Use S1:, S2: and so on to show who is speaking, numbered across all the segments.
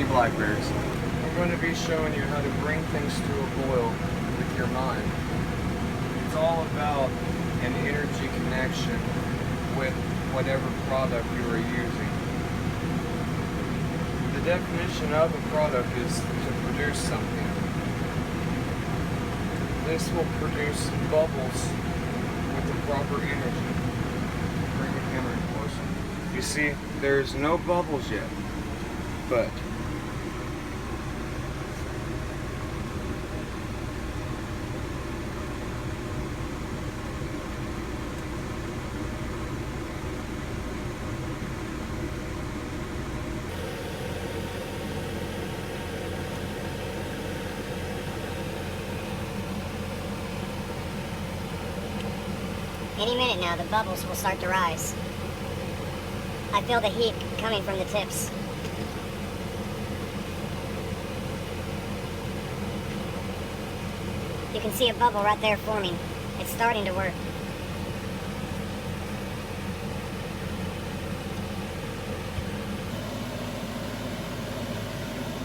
S1: many blackberries. I'm going to be showing you how to bring things to a boil with your mind. It's all about an energy connection with whatever product you are using. The definition of a product is to produce something. This will produce bubbles with the proper energy. Bring the camera in closer. You see, there's no bubbles yet, but
S2: any minute now, the bubbles will start to rise. I feel the heat coming from the tips. You can see a bubble right there forming. It's starting to work.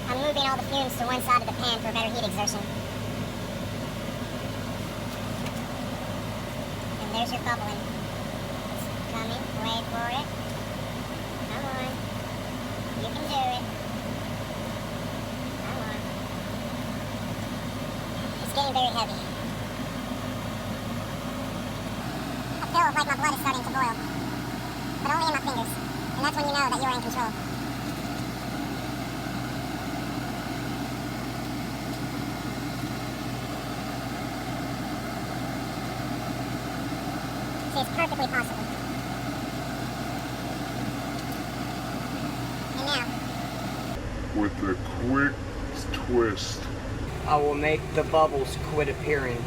S2: I'm moving all the fumes to one side of the pan for better heat exertion. There's your bubbling. It's coming. Wait for it. Come on. You can do it. Come on. It's getting very heavy. I feel like my blood is starting to boil. But only in my fingers. And that's when you know that you're in control. It's perfectly possible. And now,
S3: with a quick twist,
S1: I will make the bubbles quit appearing.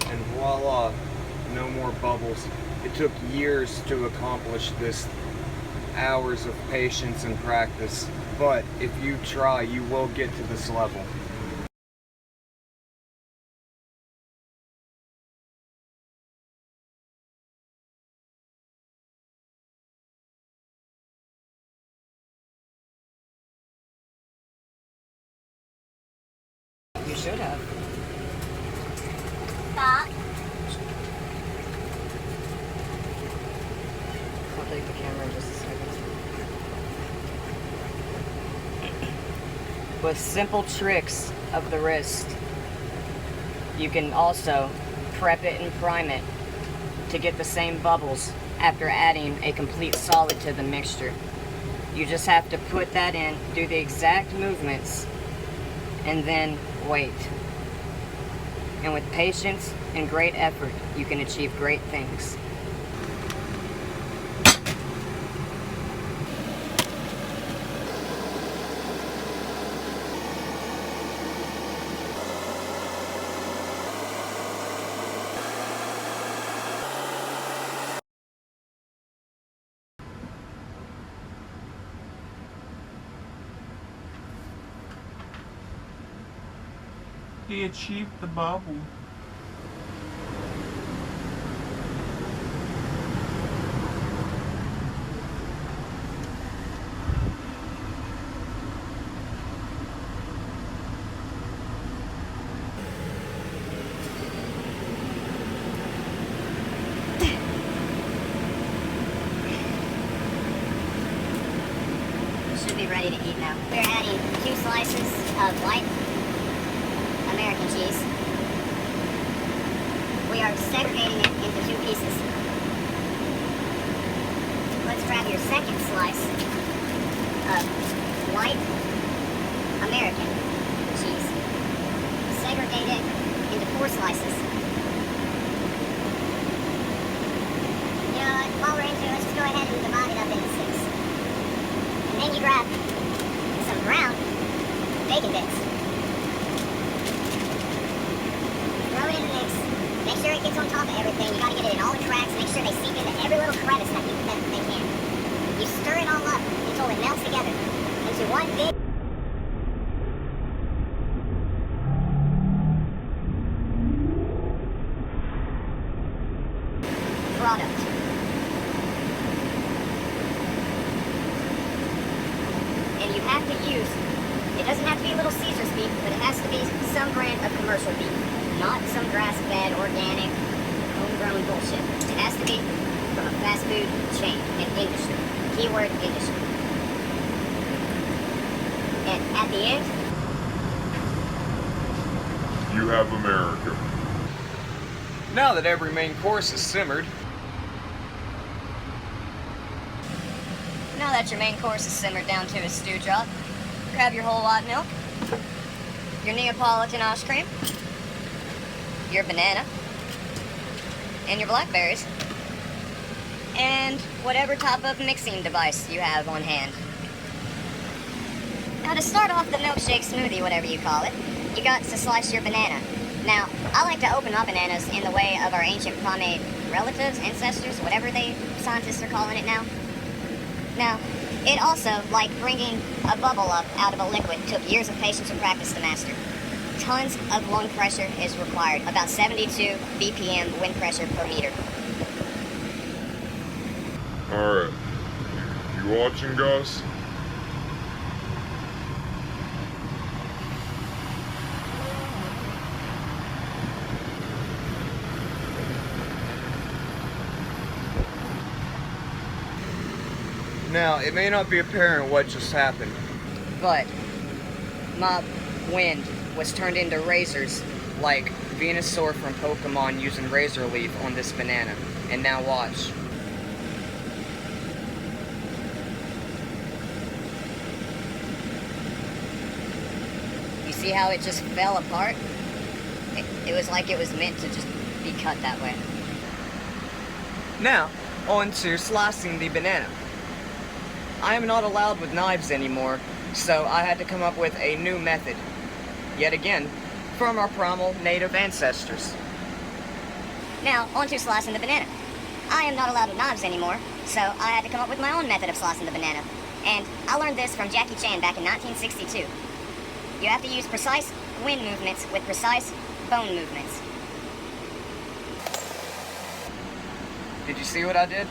S1: And voila, no more bubbles. It took years to accomplish this. Hours of patience and practice, but if you try, you will get to this level. You should have.
S2: stop.
S1: I'll take the camera in just a second. With simple tricks of the wrist, you can also prep it and prime it to get the same bubbles after adding a complete solid to the mixture. You just have to put that in, do the exact movements, and then wait. And with patience and great effort, you can achieve great things.
S3: He achieved the bubble.
S2: Should be ready to eat now. We're adding 2 slices of white American cheese. We are segregating it into 2 pieces. Let's grab your second slice of white American cheese. Segregate it into 4 slices. You know what, while we're into it, let's just go ahead and divide it up into 6. And then you grab some brown bacon bits. Throw it in the mix. Make sure it gets on top of everything. You gotta get it in all the cracks. Make sure they seep into every little crevice that they can. You stir it all up until it melts together into one big. to use, it doesn't have to be Little Caesar's beef, but it has to be some brand of commercial beef. Not some grass-fed, organic, homegrown bullshit. It has to be from a fast food chain, an industry. Keyword industry. And at the end,
S3: You have America.
S4: Now that every main course is simmered,
S1: Now that your main course is simmered down to a stew drop, grab your whole white milk, your Neapolitan ice cream, your banana, and your blackberries, and whatever type of mixing device you have on hand. Now to start off the milkshake smoothie, whatever you call it, you got to slice your banana. Now, I like to open my bananas in the way of our ancient primate relatives, ancestors, whatever scientists are calling it now. Now, it also, like bringing a bubble up out of a liquid, took years of patience and practice to master. Tons of lung pressure is required, about 72 BPM wind pressure per meter.
S3: Alright. You watching, Gus?
S4: now it may not be apparent what just happened.
S1: But my wind was turned into razors, like Venusaur from Pokemon using Razor Leaf on this banana. And now watch. You see how it just fell apart? It was like it was meant to just be cut that way.
S4: Now, on to slicing the banana. I am not allowed with knives anymore, so I had to come up with a new method. Yet again, from our primal native ancestors.
S2: now on to slicing the banana. I am not allowed with knives anymore, so I had to come up with my own method of slicing the banana. And I learned this from Jackie Chan back in 1962. You have to use precise wind movements with precise bone movements.
S4: Did you see what I did?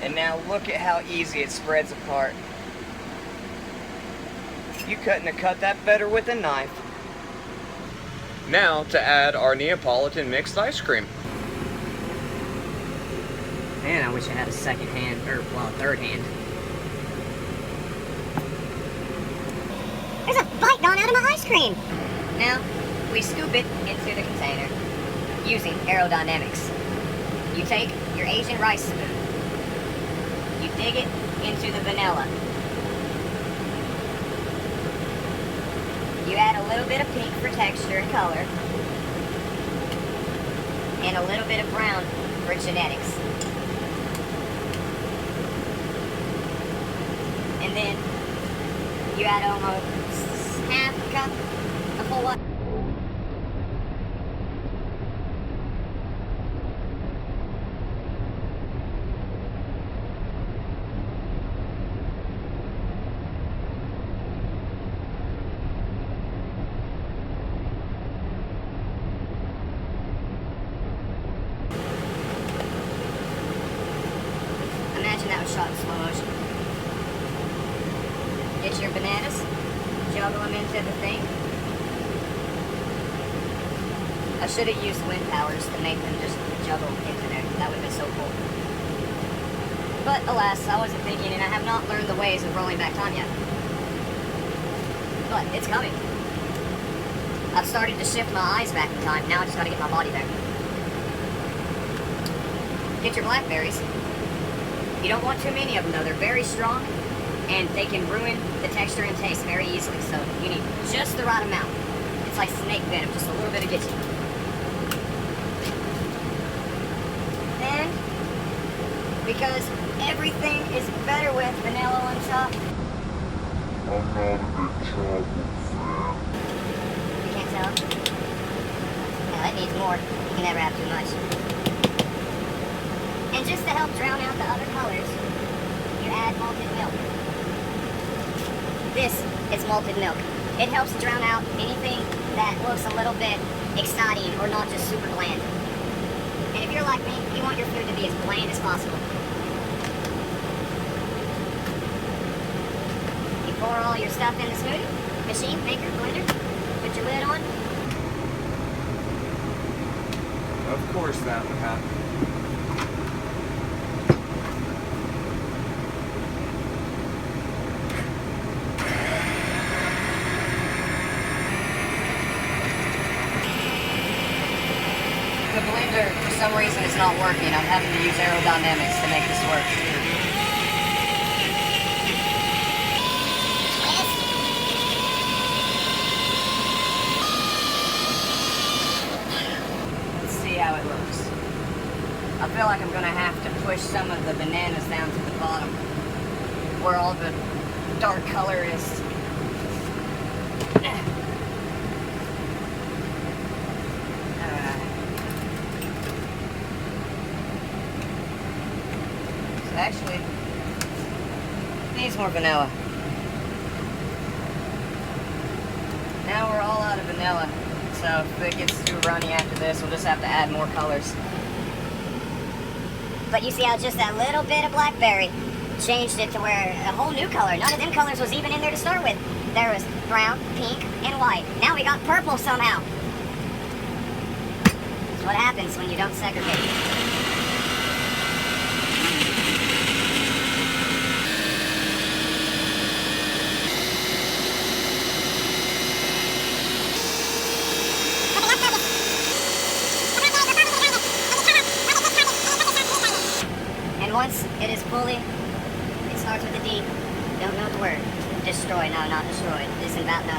S4: And now look at how easy it spreads apart. You couldn't have cut that better with a knife. Now to add our Neapolitan mixed ice cream.
S1: Man, I wish I had a second hand, or, well, a third hand.
S2: There's a bite gone out of my ice cream!
S1: Now, we scoop it into the container using Aerodynamics. You take your Asian rice spoon, you dig it into the vanilla. You add a little bit of pink for texture and color, and a little bit of brown for genetics. And then you add almost half a cup of whole white. Imagine that was shot in slow motion. Get your bananas, juggle them into the thing. I should have used wind powers to make them just juggle into there. That would have been so cool. But alas, I wasn't thinking, and I have not learned the ways of rolling back time yet. But it's coming. I've started to shift my eyes back in time. Now I just gotta get my body there. Get your blackberries. You don't want too many of them though. They're very strong and they can ruin the texture and taste very easily. So you need just the right amount. It's like snake venom, just a little bit of gets you. Then because everything is better with vanilla on top.
S3: I'm not a big chocolate fan.
S2: You can't tell? No, it needs more. You can never have too much. And just to help drown out the other colors, you add malted milk. This is malted milk. It helps drown out anything that looks a little bit exciting or not just super bland. And if you're like me, you want your food to be as bland as possible. You pour all your stuff in the smoothie, machine, maker, blender, put your lid on.
S4: Of course that would happen.
S1: The blender, for some reason, is not working. I'm having to use Aerodymanics to make this work. Let's see how it looks. I feel like I'm gonna have to push some of the bananas down to the bottom, where all the dark color is. Actually, needs more vanilla. Now we're all out of vanilla, so if it gets too runny after this, we'll just have to add more colors.
S2: But you see how just that little bit of blackberry changed it to where a whole new color. None of them colors was even in there to start with. There was brown, pink, and white. Now we got purple somehow. That's what happens when you don't segregate. And once it is fully, it starts with a D. Don't know the word. Destroy. No, not destroyed. Isn't that no?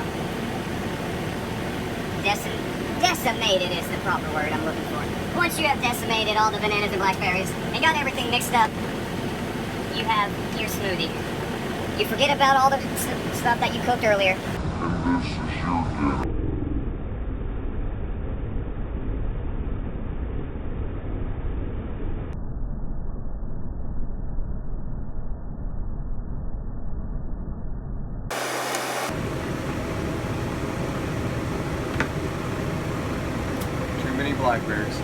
S2: Decimated is the proper word I'm looking for. Once you have decimated all the bananas and blackberries and got everything mixed up, you have your smoothie. You forget about all the stuff that you cooked earlier.
S3: And this is your dinner.
S4: Too many blackberries.